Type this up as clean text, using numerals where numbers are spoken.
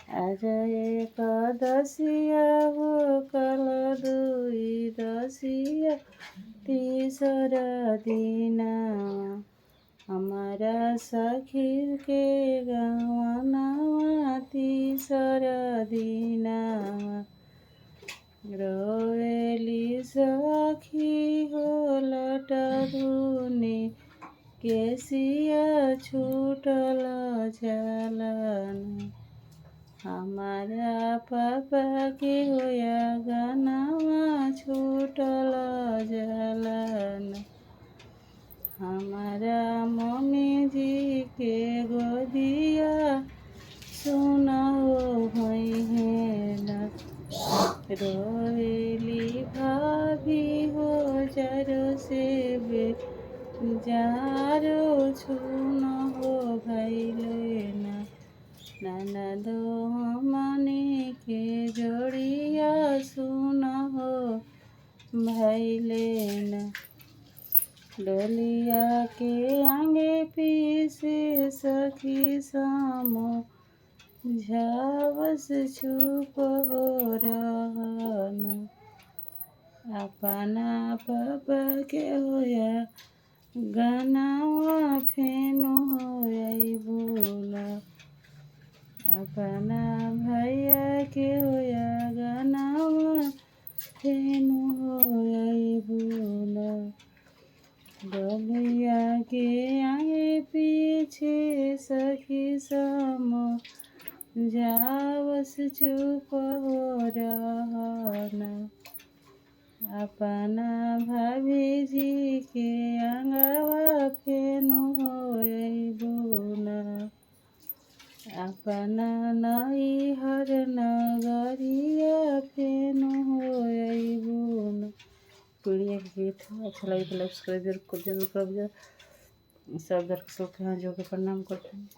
आज एकादशिया हो कल दुई दशिया तीसरा दिना हमारा सखी के गवनवा तीसरा दिना रोवेली सखी हो लटधुनी केसिया छूटल झलन हमारा पापा के होया गनवा छूटल झलन हमारा मम्मी जी के गोदिया सुना हो भई है न रोवेली भाभी हो जरो से जारो छून हो भैले न ननदो हमनी के जोड़िया सुन हो भैले न डोलिया के आगे पीछे सखी समो झावस छुप हो रहन अपना पापा के होया गनावा फेनु होइबू न अपना भैया के होया गनावा फेनु होइबू न डोलिया के आगे पीछे सखी समो जावस चुप हो रहन अपना भाभी जी के अंगवा फेनु होइबू न अपना नैहर नगरिया फेनु होइबू न। पीढ़िया के गीत अच्छा लगे तो लाइक सब्सक्राइब जरूर करिए। सब दर्शकों के यहाँ जो के प्रणाम करते हैं।